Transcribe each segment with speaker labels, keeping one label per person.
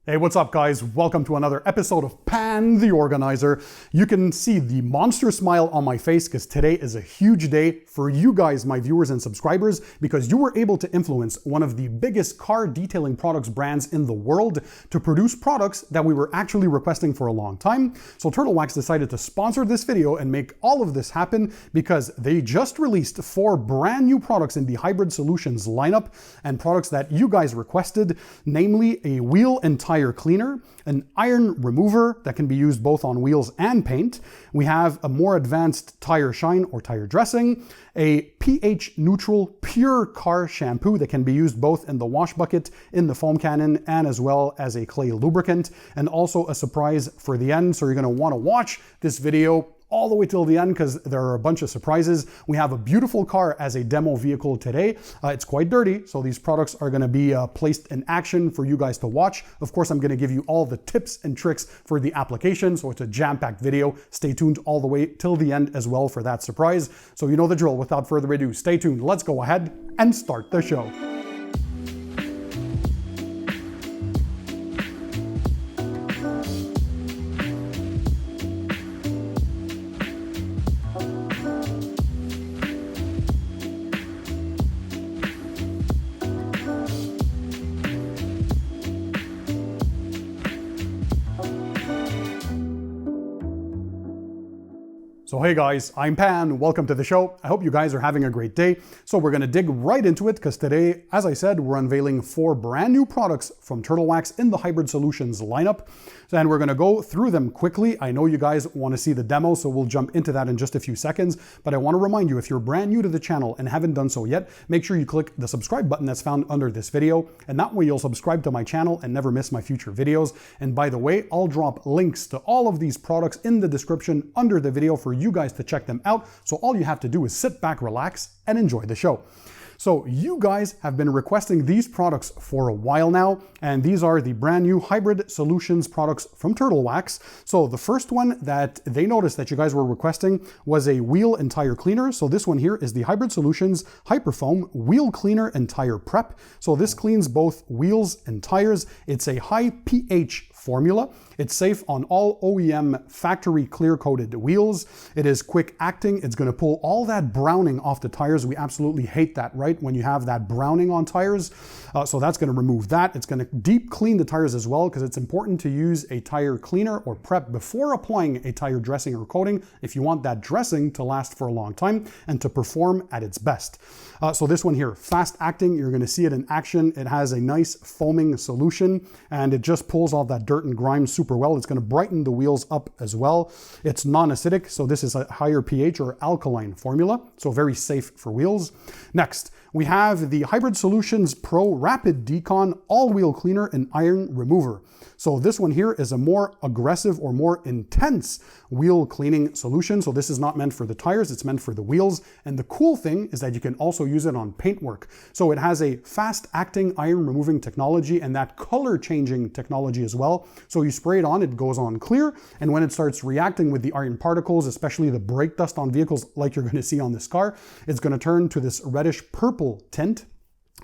Speaker 1: Hey, what's up guys? Welcome to another episode of Pan TheOrganizer. You can see the monster smile on my face because today is a huge day for you guys, my viewers and subscribers, because you were able to influence one of the biggest car detailing products brands in the world to produce products that we were actually requesting for a long time. So turtlewax decided to sponsor this video and make all of this happen because they just released 4 brand new products in the Hybrid Solutions lineup and products that you guys requested, namely a wheel and tire cleaner, an iron remover that can be used both on wheels and paint. We have a more advanced tire shine or tire dressing, a pH neutral pure car shampoo that can be used both in the wash bucket, in the foam cannon, and as well as a clay lubricant, and also a surprise for the end. So you're going to want to watch this video all the way till the end because there are a bunch of surprises. We have a beautiful car as a demo vehicle today. It's quite dirty, so these products are going to be placed in action for you guys to watch. Of course, I'm going to give you all the tips and tricks for the application, so it's a jam-packed video. Stay tuned all the way till the end as well for that surprise. So you know the drill. Without further ado, stay tuned. Let's go ahead and start the show. So hey guys, I'm Pan, welcome to the show. I hope you guys are having a great day. So we're gonna dig right into it because today, as I said, we're unveiling 4 brand new products from turtlewax in the Hybrid Solutions lineup. And we're gonna go through them quickly. I know you guys wanna see the demo, so we'll jump into that in just a few seconds. But I wanna remind you, if you're brand new to the channel and haven't done so yet, make sure you click the subscribe button that's found under this video. And that way you'll subscribe to my channel and never miss my future videos. And by the way, I'll drop links to all of these products in the description under the video for you guys to check them out. So all you have to do is sit back, relax, and enjoy the show. So you guys have been requesting these products for a while now, and these are the brand new Hybrid Solutions products from turtlewax. So the first one that they noticed that you guys were requesting was a wheel and tire cleaner. So this one here is the Hybrid Solutions Hyperfoam Wheel Cleaner and Tire Prep. So this cleans both wheels and tires. It's a high pH formula. It's safe on all OEM factory clear-coated wheels. It is quick acting. It's going to pull all that browning off the tires. We absolutely hate that, right? When you have that browning on tires. So that's going to remove that. It's going to deep clean the tires as well because it's important to use a tire cleaner or prep before applying a tire dressing or coating if you want that dressing to last for a long time and to perform at its best. So this one here, fast acting, you're going to see it in action. It has a nice foaming solution and it just pulls off that dirt and grime super well. It's going to brighten the wheels up as well. It's non-acidic, so this is a higher pH or alkaline formula, so very safe for wheels. Next, we have the Hybrid Solutions Pro Rapid Decon All-Wheel Cleaner and Iron Remover. So this one here is a more aggressive or more intense wheel cleaning solution. So this is not meant for the tires, it's meant for the wheels. And the cool thing is that you can also use it on paintwork. So it has a fast acting iron removing technology and that color changing technology as well. So you spray it on, it goes on clear. And when it starts reacting with the iron particles, especially the brake dust on vehicles like you're going to see on this car, it's going to turn to this reddish purple tint.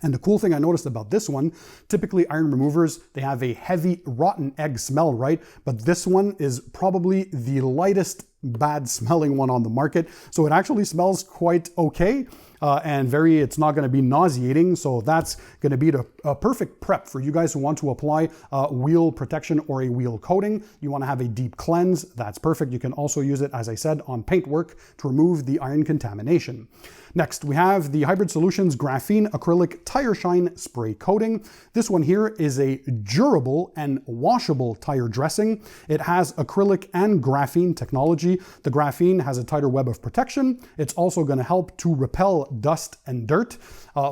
Speaker 1: And the cool thing I noticed about this one, typically iron removers, they have a heavy rotten egg smell, right? But this one is probably the lightest bad smelling one on the market. So it actually smells quite okay. And it's not going to be nauseating. So that's going to be a perfect prep for you guys who want to apply wheel protection or a wheel coating. You want to have a deep cleanse. That's perfect. You can also use it, as I said, on paintwork to remove the iron contamination. Next, we have the Hybrid Solutions Graphene Acrylic Tire Shine Spray Coating. This one here is a durable and washable tire dressing. It has acrylic and graphene technology. The graphene has a tighter web of protection. It's also going to help to repel dust and dirt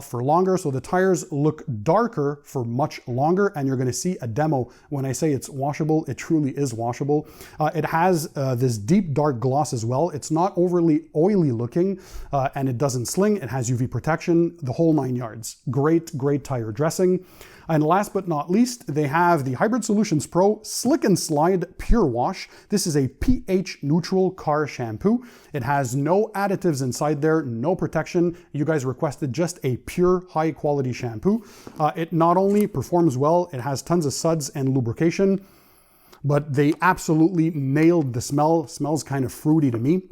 Speaker 1: for longer, so the tires look darker for much longer, and you're going to see a demo. When I say it's washable, it truly is washable. It has this deep dark gloss as well. It's not overly oily looking, and it doesn't sling. It has UV protection, the whole 9 yards. Great tire dressing. And last but not least, they have the Hybrid Solutions Pro Slick and Slide Pure Wash. This is a pH neutral car shampoo. It has no additives inside there, no protection. You guys requested just a pure high quality shampoo. It not only performs well, it has tons of suds and lubrication, but they absolutely nailed the smell. Smells kind of fruity to me.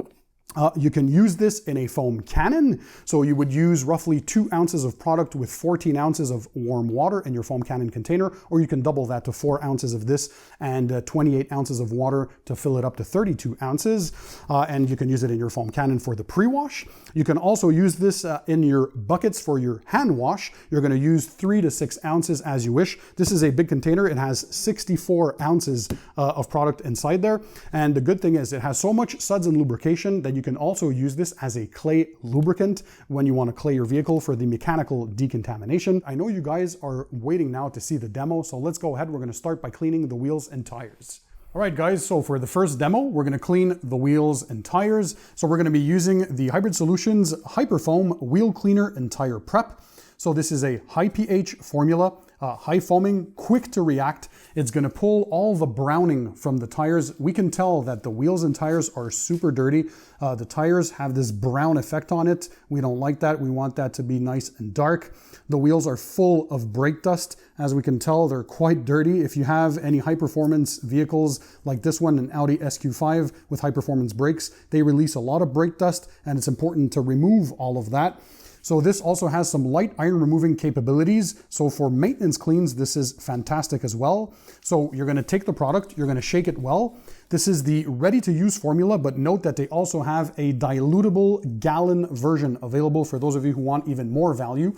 Speaker 1: You can use this in a foam cannon. So you would use roughly 2 ounces of product with 14 ounces of warm water in your foam cannon container, or you can double that to 4 ounces of this and 28 ounces of water to fill it up to 32 ounces. And you can use it in your foam cannon for the pre-wash. You can also use this in your buckets for your hand wash. You're gonna use 3 to 6 ounces as you wish. This is a big container. It has 64 ounces of product inside there. And the good thing is it has so much suds and lubrication that you can also use this as a clay lubricant when you want to clay your vehicle for the mechanical decontamination. I know you guys are waiting now to see the demo, so let's go ahead. We're going to start by cleaning the wheels and tires. All right, guys, so for the first demo, we're going to clean the wheels and tires. So we're going to be using the Hybrid Solutions Hyperfoam Wheel Cleaner and Tire Prep. So this is a high pH formula, high foaming, quick to react. It's going to pull all the browning from the tires. We can tell that the wheels and tires are super dirty. The tires have this brown effect on it. We don't like that. We want that to be nice and dark. The wheels are full of brake dust. As we can tell, they're quite dirty. If you have any high performance vehicles like this one, an Audi SQ5 with high performance brakes, they release a lot of brake dust, and it's important to remove all of that. So this also has some light iron removing capabilities. So for maintenance cleans, this is fantastic as well. So you're gonna take the product, you're gonna shake it well. This is the ready to use formula, but note that they also have a dilutable gallon version available for those of you who want even more value.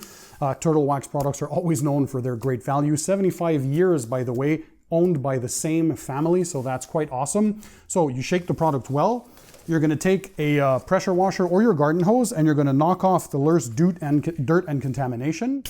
Speaker 1: Turtle Wax products are always known for their great value. 75 years, by the way, owned by the same family, so that's quite awesome. So you shake the product well. You're going to take a pressure washer or your garden hose and you're going to knock off the loose dirt and contamination.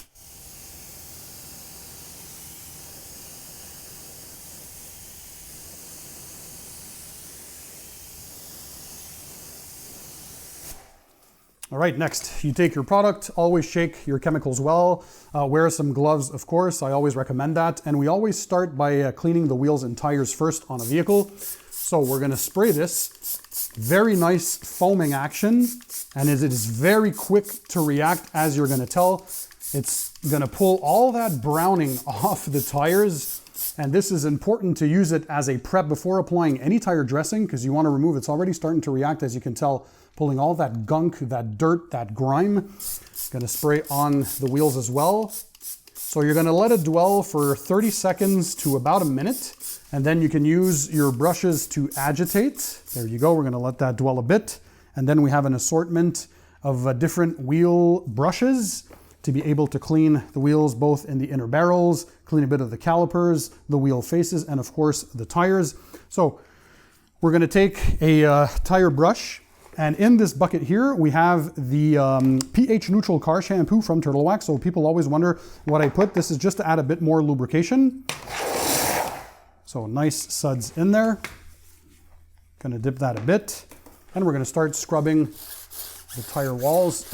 Speaker 1: All right, next, you take your product, always shake your chemicals well, wear some gloves, of course, I always recommend that. And we always start by cleaning the wheels and tires first on a vehicle. So we're gonna spray this, very nice foaming action, and it is very quick to react, as you're gonna tell. It's gonna pull all that browning off the tires, and this is important to use it as a prep before applying any tire dressing, because you wanna remove, it's already starting to react, as you can tell, pulling all that gunk, that dirt, that grime. Gonna spray on the wheels as well. So you're gonna let it dwell for 30 seconds to about a minute, and then you can use your brushes to agitate. There you go, we're gonna let that dwell a bit. And then we have an assortment of different wheel brushes to be able to clean the wheels, both in the inner barrels, clean a bit of the calipers, the wheel faces, and of course the tires. So we're gonna take a tire brush, and in this bucket here, we have the pH neutral car shampoo from Turtle Wax. So people always wonder what I put. This is just to add a bit more lubrication. So nice suds in there. Gonna dip that a bit. And we're gonna start scrubbing the tire walls.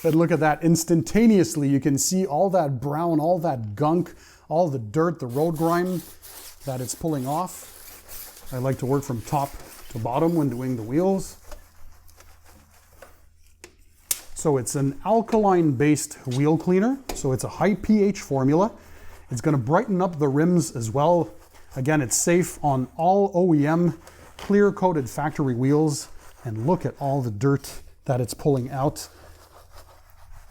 Speaker 1: But look at that, instantaneously, you can see all that brown, all that gunk, all the dirt, the road grime that it's pulling off. I like to work from top to bottom when doing the wheels. So it's an alkaline-based wheel cleaner. So it's a high pH formula. It's gonna brighten up the rims as well. Again, it's safe on all OEM clear-coated factory wheels. And look at all the dirt that it's pulling out.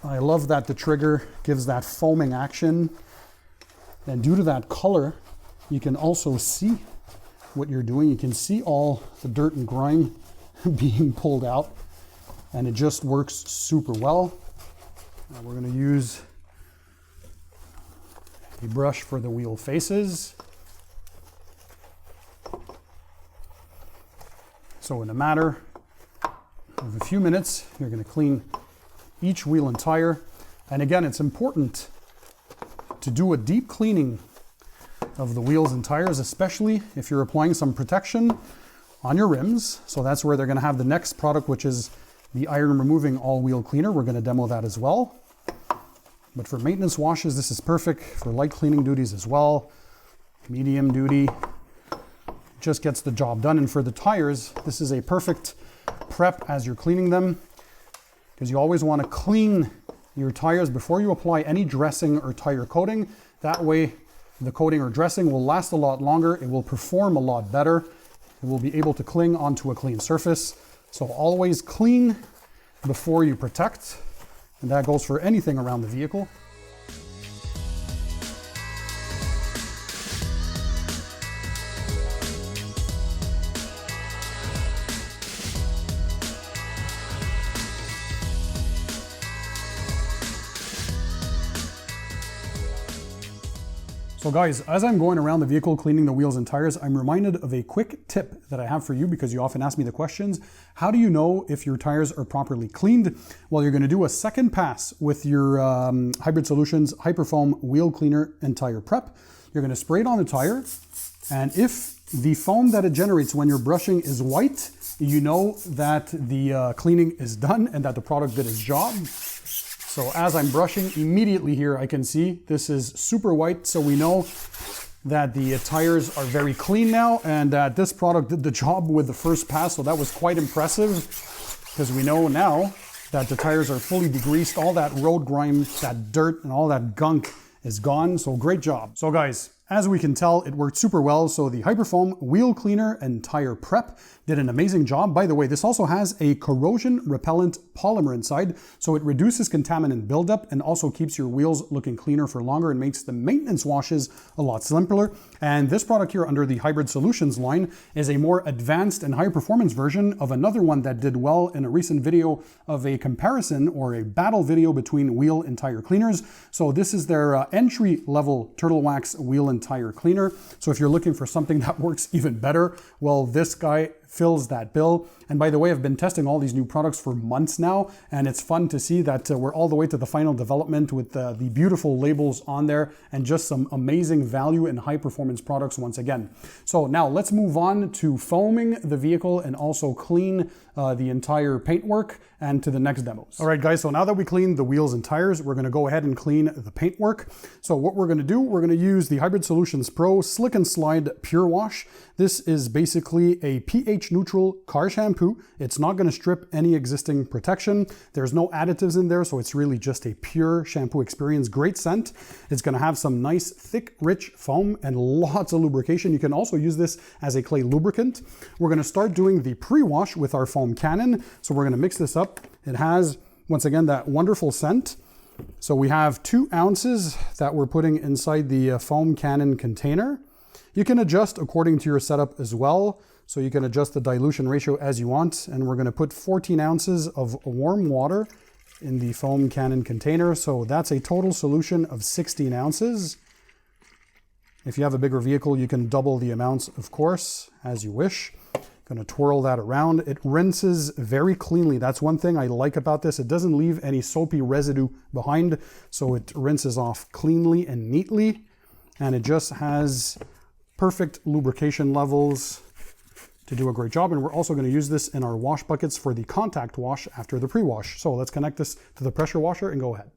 Speaker 1: I love that the trigger gives that foaming action. And due to that color, you can also see what you're doing. You can see all the dirt and grime being pulled out, and it just works super well. Now we're going to use a brush for the wheel faces. So in a matter of a few minutes, you're going to clean each wheel and tire. And again, it's important to do a deep cleaning of the wheels and tires, especially if you're applying some protection on your rims. So that's where they're going to have the next product, which is the iron removing all wheel cleaner. We're going to demo that as well. But for maintenance washes, this is perfect. For light cleaning duties as well, medium duty, just gets the job done. And for the tires, this is a perfect prep as you're cleaning them, because you always want to clean your tires before you apply any dressing or tire coating. That way, the coating or dressing will last a lot longer. It will perform a lot better. It will be able to cling onto a clean surface. So always clean before you protect. And that goes for anything around the vehicle. So guys, as I'm going around the vehicle cleaning the wheels and tires, I'm reminded of a quick tip that I have for you, because you often ask me the questions. How do you know if your tires are properly cleaned? Well, you're going to do a second pass with your Hybrid Solutions Hyperfoam Wheel Cleaner and Tire Prep. You're going to spray it on the tire, and if the foam that it generates when you're brushing is white, you know that the cleaning is done and that the product did its job. So as I'm brushing, immediately here I can see this is super white, so we know that the tires are very clean now and that this product did the job with the first pass. So that was quite impressive, because we know now that the tires are fully degreased. All that road grime, that dirt and all that gunk is gone. So great job. So guys, as we can tell, it worked super well. So the Hyperfoam Wheel Cleaner and Tire Prep did an amazing job. By the way, this also has a corrosion repellent polymer inside, so it reduces contaminant buildup and also keeps your wheels looking cleaner for longer and makes the maintenance washes a lot simpler. And this product here under the Hybrid Solutions line is a more advanced and higher performance version of another one that did well in a recent video of a comparison or a battle video between wheel and tire cleaners. So this is their entry level turtlewax wheel and tire cleaner. So if you're looking for something that works even better, well, this guy fills that bill. And by the way, I've been testing all these new products for months now, and it's fun to see that we're all the way to the final development with the beautiful labels on there and just some amazing value and high performance products once again. So now let's move on to foaming the vehicle and also clean the entire paintwork and to the next demos. All right guys, so now that we cleaned the wheels and tires, we're gonna go ahead and clean the paintwork. So what we're gonna do, we're gonna use the Hybrid Solutions Pro Slick and Slide Pure Wash. This is basically a pH neutral car shampoo. It's not gonna strip any existing protection. There's no additives in there, so it's really just a pure shampoo experience. Great scent. It's gonna have some nice, thick, rich foam and lots of lubrication. You can also use this as a clay lubricant. We're gonna start doing the pre-wash with our foam cannon. So we're gonna mix this up. It has, once again, that wonderful scent. So we have 2 ounces that we're putting inside the foam cannon container. You can adjust according to your setup as well. So you can adjust the dilution ratio as you want. And we're gonna put 14 ounces of warm water in the foam cannon container. So that's a total solution of 16 ounces. If you have a bigger vehicle, you can double the amounts, of course, as you wish. Gonna twirl that around. It rinses very cleanly. That's one thing I like about this. It doesn't leave any soapy residue behind, so it rinses off cleanly and neatly. And it just has perfect lubrication levels to do a great job. And we're also gonna use this in our wash buckets for the contact wash after the pre-wash. So let's connect this to the pressure washer and go ahead.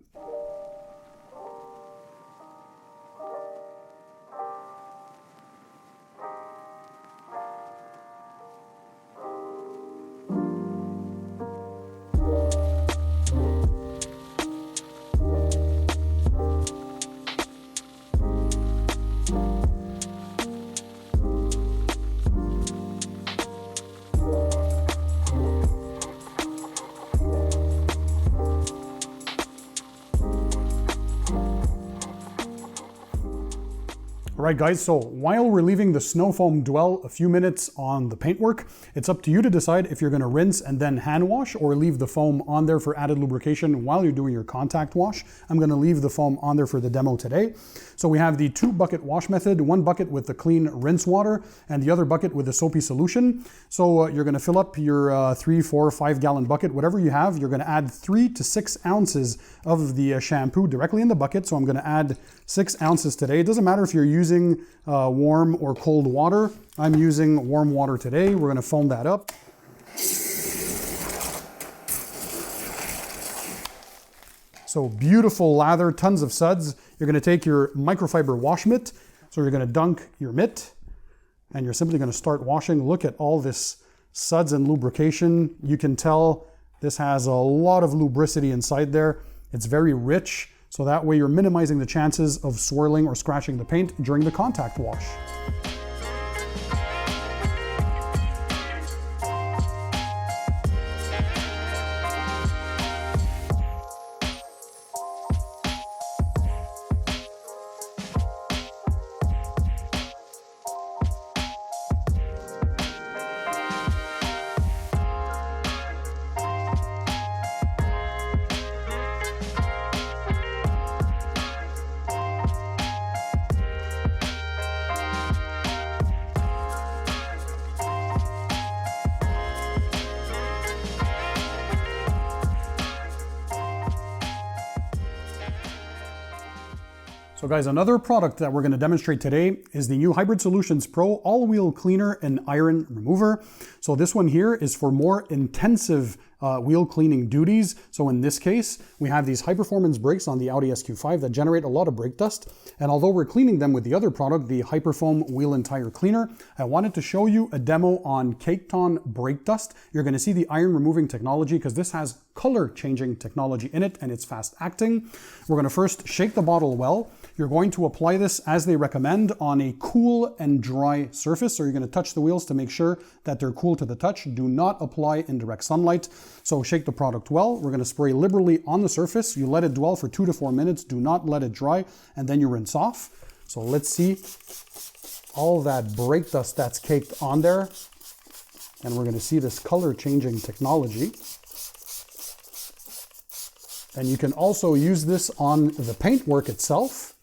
Speaker 1: All right guys, so while we're leaving the snow foam dwell a few minutes on the paintwork, it's up to you to decide if you're gonna rinse and then hand wash or leave the foam on there for added lubrication while you're doing your contact wash. I'm gonna leave the foam on there for the demo today. So we have the 2-bucket wash method, 1 bucket with the clean rinse water and the other bucket with the soapy solution. So you're gonna fill up your 3, 4, 5 gallon bucket, whatever you have. You're gonna add 3 to 6 ounces of the shampoo directly in the bucket. So I'm gonna add 6 ounces today. It doesn't matter if you're using warm or cold water. I'm using warm water today. We're gonna foam that up. So beautiful lather, tons of suds. You're gonna take your microfiber wash mitt. So you're gonna dunk your mitt and you're simply gonna start washing. Look at all this suds and lubrication. You can tell this has a lot of lubricity inside there. It's very rich. So that way you're minimizing the chances of swirling or scratching the paint during the contact wash. So guys, another product that we're going to demonstrate today is the new Hybrid Solutions Pro All-Wheel Cleaner and Iron Remover. So this one here is for more intensive wheel cleaning duties. So in this case, we have these high-performance brakes on the Audi SQ5 that generate a lot of brake dust. And although we're cleaning them with the other product, the Hyperfoam Wheel and Tire Cleaner, I wanted to show you a demo on caked on brake dust. You're going to see the iron removing technology because this has color changing technology in it and it's fast acting. We're going to first shake the bottle well. You're going to apply this as they recommend on a cool and dry surface. So you're going to touch the wheels to make sure that they're cool to the touch. Do not apply in direct sunlight. So shake the product well. We're going to spray liberally on the surface. You let it dwell for 2 to 4 minutes. Do not let it dry, and then you rinse off. So let's see all that brake dust that's caked on there. And we're going to see this color changing technology. And you can also use this on the paintwork itself.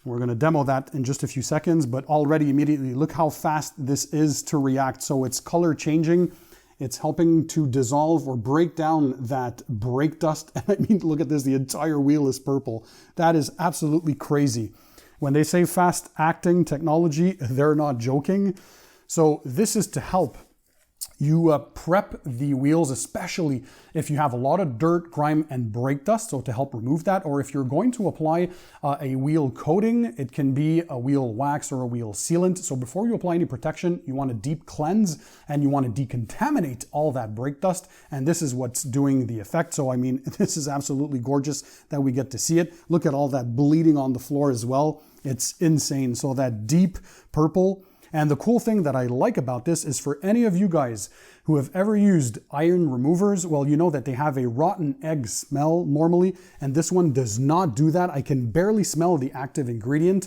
Speaker 1: We're going to demo that in just a few seconds, but already immediately look how fast this is to react. So it's color changing. It's helping to dissolve or break down that brake dust. And I mean, look at this, the entire wheel is purple. That is absolutely crazy. When they say fast acting technology, they're not joking. So this is to help you prep the wheels, especially if you have a lot of dirt, grime, and brake dust, so to help remove that. Or if you're going to apply a wheel coating, it can be a wheel wax or a wheel sealant. So before you apply any protection, you want to deep cleanse and you want to decontaminate all that brake dust. And this is what's doing the effect. So I mean, this is absolutely gorgeous that we get to see it. Look at all that bleeding on the floor as well. It's insane. So that deep purple. And the cool thing that I like about this is for any of you guys who have ever used iron removers, well, you know that they have a rotten egg smell normally, and this one does not do that. I can barely smell the active ingredient,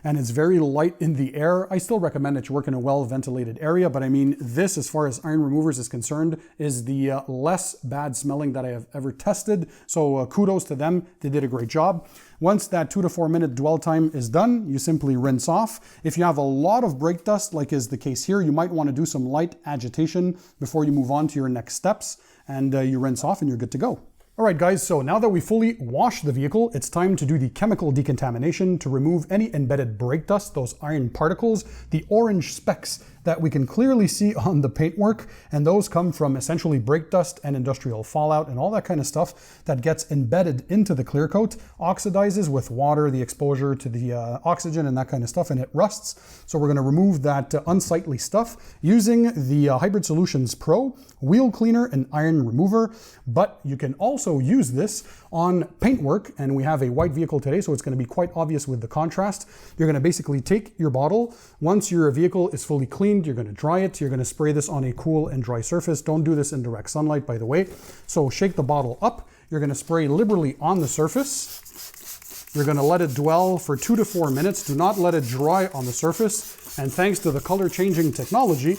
Speaker 1: and it's very light in the air. I still recommend that you work in a well-ventilated area, but I mean, this, as far as iron removers is concerned, is the less bad smelling that I have ever tested. So kudos to them. They did a great job. Once that 2 to 4 minute dwell time is done, you simply rinse off. If you have a lot of brake dust, like is the case here, you might want to do some light agitation before you move on to your next steps, and you rinse off and you're good to go. All right, guys, so now that we fully washed the vehicle, it's time to do the chemical decontamination to remove any embedded brake dust, those iron particles, the orange specks that we can clearly see on the paintwork, and those come from essentially brake dust and industrial fallout and all that kind of stuff that gets embedded into the clear coat, oxidizes with water, the exposure to the oxygen and that kind of stuff, and it rusts. So we're going to remove that unsightly stuff using the Hybrid Solutions Pro Wheel Cleaner and Iron Remover, but you can also use this on paintwork, and we have a white vehicle today, so it's going to be quite obvious with the contrast. You're going to basically take your bottle. Once your vehicle is fully cleaned, you're going to dry it. You're going to spray this on a cool and dry surface. Don't do this in direct sunlight, by the way. So shake the bottle up. You're going to spray liberally on the surface. You're going to let it dwell for 2 to 4 minutes. Do not let it dry on the surface. And thanks to the color changing technology,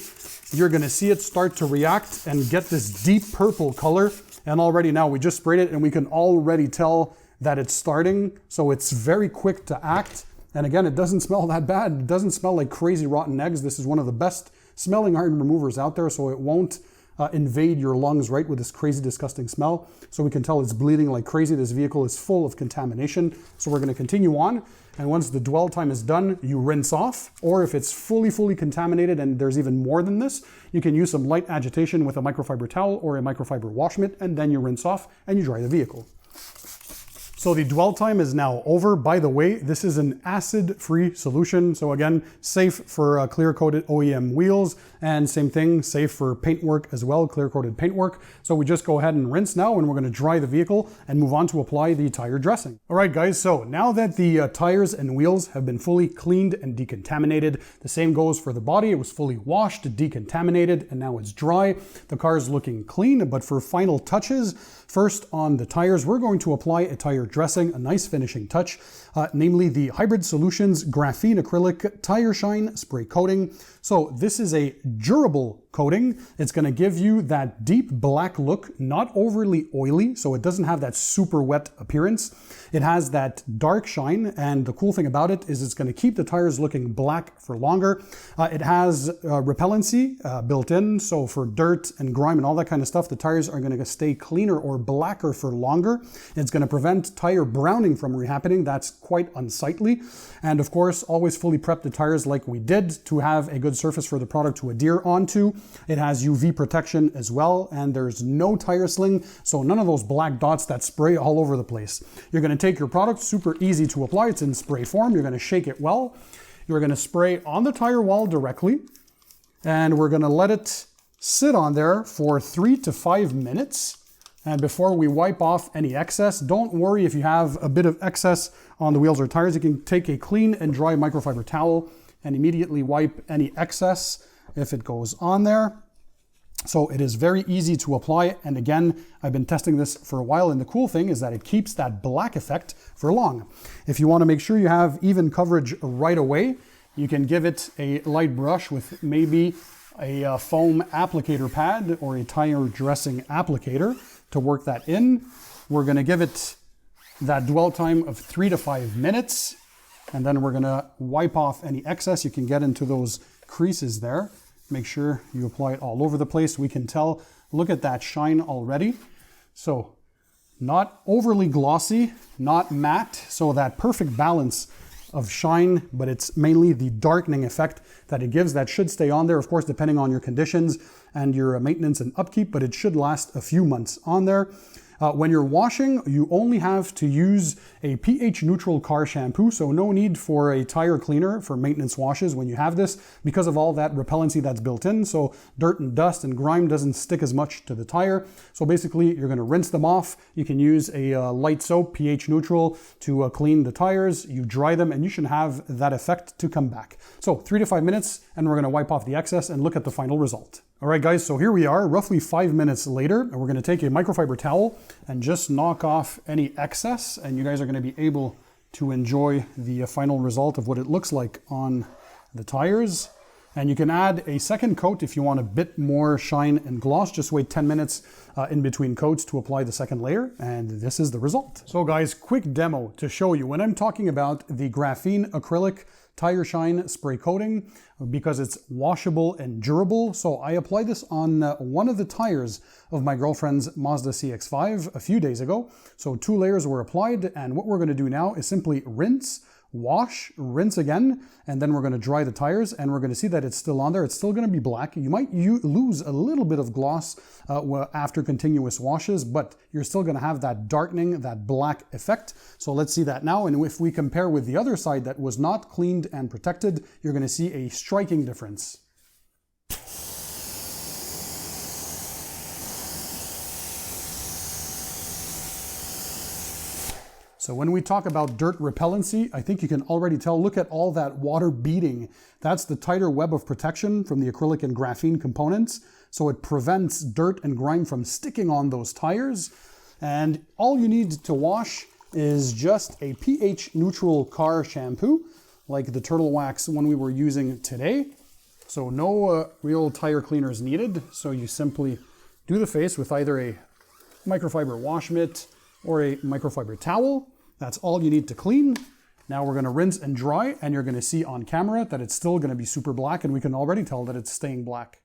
Speaker 1: you're going to see it start to react and get this deep purple color. And already now we just sprayed it and we can already tell that it's starting. So it's very quick to act. And again, it doesn't smell that bad. It doesn't smell like crazy rotten eggs. This is one of the best smelling iron removers out there, so it won't invade your lungs, right, with this crazy, disgusting smell. So we can tell it's bleeding like crazy. This vehicle is full of contamination. So we're going to continue on. And once the dwell time is done, you rinse off. Or if it's fully contaminated and there's even more than this, you can use some light agitation with a microfiber towel or a microfiber wash mitt, and then you rinse off and you dry the vehicle. So the dwell time is now over. By the way, this is an acid-free solution. So again, safe for clear-coated OEM wheels, and same thing, safe for paintwork as well, clear-coated paintwork. So we just go ahead and rinse now, and we're gonna dry the vehicle and move on to apply the tire dressing. All right, guys, so now that the tires and wheels have been fully cleaned and decontaminated, the same goes for the body. It was fully washed, decontaminated, and now it's dry. The car is looking clean, but for final touches, first on the tires, we're going to apply a tire dressing, a nice finishing touch, namely the Hybrid Solutions Graphene Acrylic Tire Shine Spray Coating. So this is a durable coating. It's going to give you that deep black look, not overly oily, so it doesn't have that super wet appearance. It has that dark shine, and the cool thing about it is it's going to keep the tires looking black for longer. It has repellency built in, so for dirt and grime and all that kind of stuff, the tires are going to stay cleaner or blacker for longer. It's going to prevent tire browning from happening. That's quite unsightly. And of course, always fully prep the tires like we did to have a good surface for the product to adhere onto. It has UV protection as well, and there's no tire sling, so none of those black dots that spray all over the place. You're going to take your product, super easy to apply. It's in spray form. You're going to shake it well. You're going to spray on the tire wall directly, and we're going to let it sit on there for 3 to 5 minutes. And before we wipe off any excess, don't worry if you have a bit of excess on the wheels or tires. You can take a clean and dry microfiber towel and immediately wipe any excess if it goes on there. So it is very easy to apply. And again, I've been testing this for a while, and the cool thing is that it keeps that black effect for long. If you want to make sure you have even coverage right away, you can give it a light brush with maybe a foam applicator pad or a tire dressing applicator to work that in. We're going to give it that dwell time of 3 to 5 minutes, and then we're going to wipe off any excess you can get into those creases there. Make sure you apply it all over the place. We can tell, look at that shine already. So not overly glossy, not matte, so that perfect balance of shine, but it's mainly the darkening effect that it gives that should stay on there, of course, depending on your conditions and your maintenance and upkeep, but it should last a few months on there. When you're washing, you only have to use a pH neutral car shampoo, so no need for a tire cleaner for maintenance washes when you have this, because of all that repellency that's built in, so dirt and dust and grime doesn't stick as much to the tire. So basically, you're going to rinse them off. You can use a light soap, pH neutral, to clean the tires. You dry them, and you should have that effect to come back. So 3 to 5 minutes, and we're going to wipe off the excess and look at the final result. All right, guys, so here we are, roughly 5 minutes later, and we're going to take a microfiber towel and just knock off any excess, and you guys are going to be able to enjoy the final result of what it looks like on the tires. And you can add a second coat if you want a bit more shine and gloss. Just wait 10 minutes in between coats to apply the second layer, and this is the result. So guys, quick demo to show you. When I'm talking about the Graphene Acrylic Tire Shine Spray Coating, because it's washable and durable. So I applied this on one of the tires of my girlfriend's Mazda CX-5 a few days ago. So 2 layers were applied, and what we're going to do now is simply rinse, wash, rinse again, and then we're going to dry the tires, and we're going to see that it's still on there. It's still going to be black. You might lose a little bit of gloss after continuous washes, but you're still going to have that darkening, that black effect. So let's see that now. And if we compare with the other side that was not cleaned and protected, you're going to see a striking difference. So when we talk about dirt repellency, I think you can already tell, look at all that water beading. That's the tighter web of protection from the acrylic and graphene components. So it prevents dirt and grime from sticking on those tires. And all you need to wash is just a pH neutral car shampoo, like the turtlewax one we were using today. So no real tire cleaners needed. So you simply do the face with either a microfiber wash mitt or a microfiber towel. That's all you need to clean. Now we're going to rinse and dry, and you're going to see on camera that it's still going to be super black, and we can already tell that it's staying black.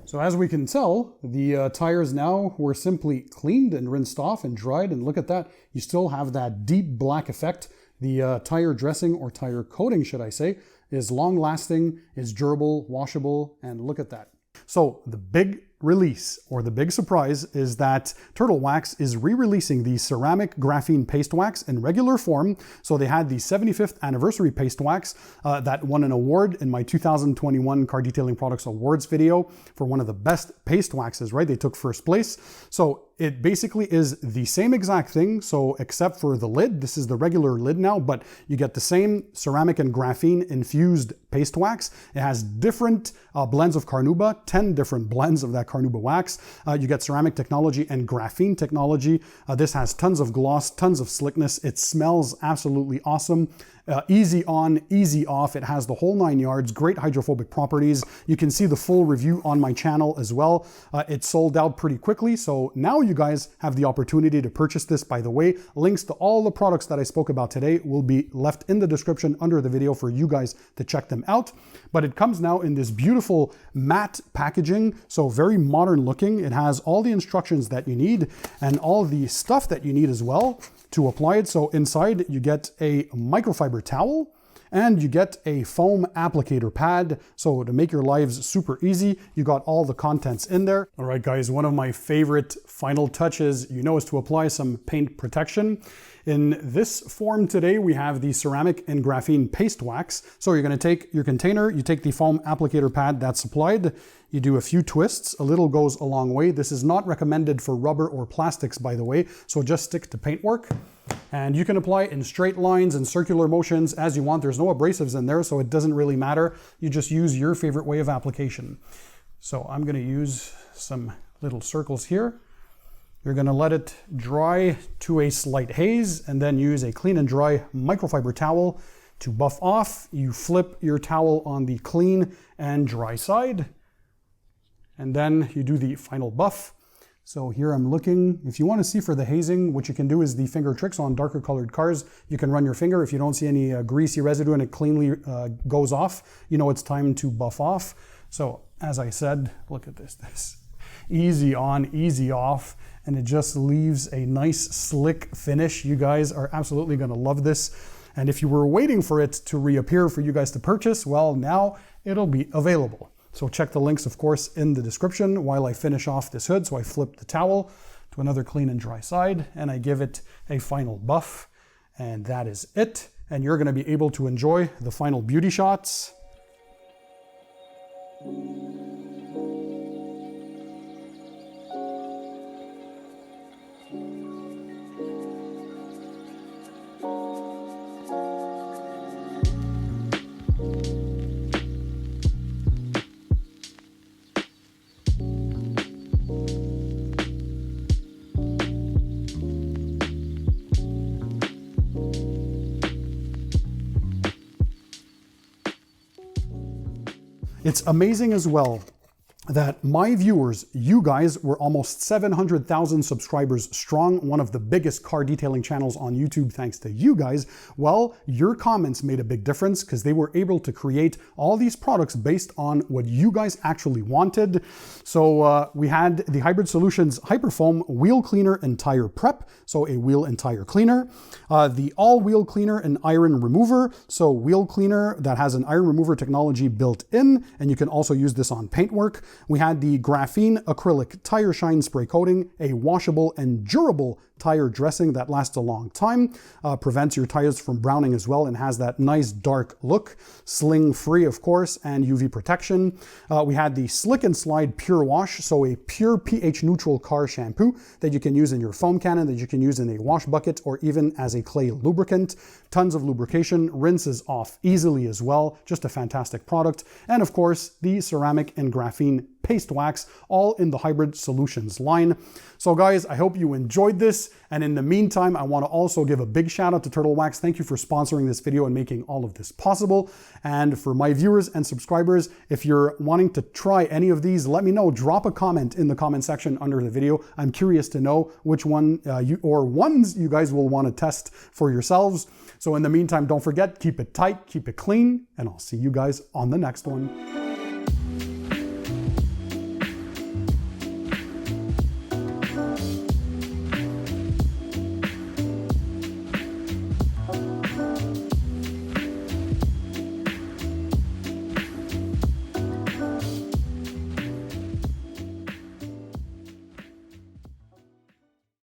Speaker 1: So as we can tell, the tires now were simply cleaned and rinsed off and dried, and look at that. You still have that deep black effect. The tire dressing, or tire coating, should I say, is long lasting, is durable, washable, and look at that. So the big release, or the big surprise, is that Turtle Wax is re-releasing the ceramic graphene paste wax in regular form. So they had the 75th anniversary paste wax that won an award in my 2021 Car Detailing Products Awards video for one of the best paste waxes, right? They took first place. So it basically is the same exact thing, so except for the lid. This is the regular lid now, but you get the same ceramic and graphene infused paste wax. It has different blends of carnauba, 10 different blends of that carnauba wax. You get ceramic technology and graphene technology. This has tons of gloss, tons of slickness. It smells absolutely awesome. Easy on, easy off. It has the whole 9 yards, great hydrophobic properties. You can see the full review on my channel as well. It sold out pretty quickly, so now you guys have the opportunity to purchase this. By the way, links to all the products that I spoke about today will be left in the description under the video for you guys to check them out. But it comes now in this beautiful matte packaging, so very modern looking. It has all the instructions that you need and all the stuff that you need as well to apply it. So inside you get a microfiber towel and you get a foam applicator pad. So to make your lives super easy, you got all the contents in there. All right, guys, one of my favorite final touches, is to apply some paint protection. In this form today, we have the ceramic and graphene paste wax. So you're gonna take your container, you take the foam applicator pad that's applied, you do a few twists, a little goes a long way. This is not recommended for rubber or plastics, by the way, so just stick to paintwork. And you can apply it in straight lines and circular motions as you want. There's no abrasives in there, so it doesn't really matter. You just use your favorite way of application. So I'm gonna use some little circles here. You're gonna let it dry to a slight haze and then use a clean and dry microfiber towel to buff off. You flip your towel on the clean and dry side, and then you do the final buff. So here I'm looking. If you want to see for the hazing, what you can do is the finger tricks on darker colored cars. You can run your finger. If you don't see any greasy residue and it cleanly goes off, it's time to buff off. So as I said, look at this. Easy on, easy off, and it just leaves a nice slick finish. You guys are absolutely gonna love this. And if you were waiting for it to reappear for you guys to purchase, well, now it'll be available. So check the links, of course, in the description while I finish off this hood. So I flip the towel to another clean and dry side and I give it a final buff, and that is it. And you're gonna be able to enjoy the final beauty shots. It's amazing as well that my viewers, you guys, were almost 700,000 subscribers strong, one of the biggest car detailing channels on YouTube thanks to you guys. Well, your comments made a big difference because they were able to create all these products based on what you guys actually wanted. So we had the Hybrid Solutions Hyperfoam Wheel Cleaner and Tire Prep, so a wheel and tire cleaner. The All Wheel Cleaner and Iron Remover, so wheel cleaner that has an iron remover technology built in, and you can also use this on Paintwork. We had the Graphene Acrylic Tire Shine Spray Coating, a washable and durable tire dressing that lasts a long time, prevents your tires from browning as well, and has that nice dark look, sling free of course, and UV protection. We had the Slick and Slide Pure Wash, so a pure pH neutral car shampoo that you can use in your foam cannon, that you can use in a wash bucket, or even as a clay lubricant. Tons of lubrication, rinses off easily as well, just a fantastic product. And of course, the ceramic and graphene paste wax, all in the Hybrid Solutions line. So guys, I hope you enjoyed this. And in the meantime, I want to also give a big shout out to Turtle Wax. Thank you for sponsoring this video and making all of this possible. And for my viewers and subscribers, if you're wanting to try any of these, let me know. Drop a comment in the comment section under the video. I'm curious to know which one ones you guys will want to test for yourselves. So in the meantime, don't forget, keep it tight, keep it clean, and I'll see you guys on the next one.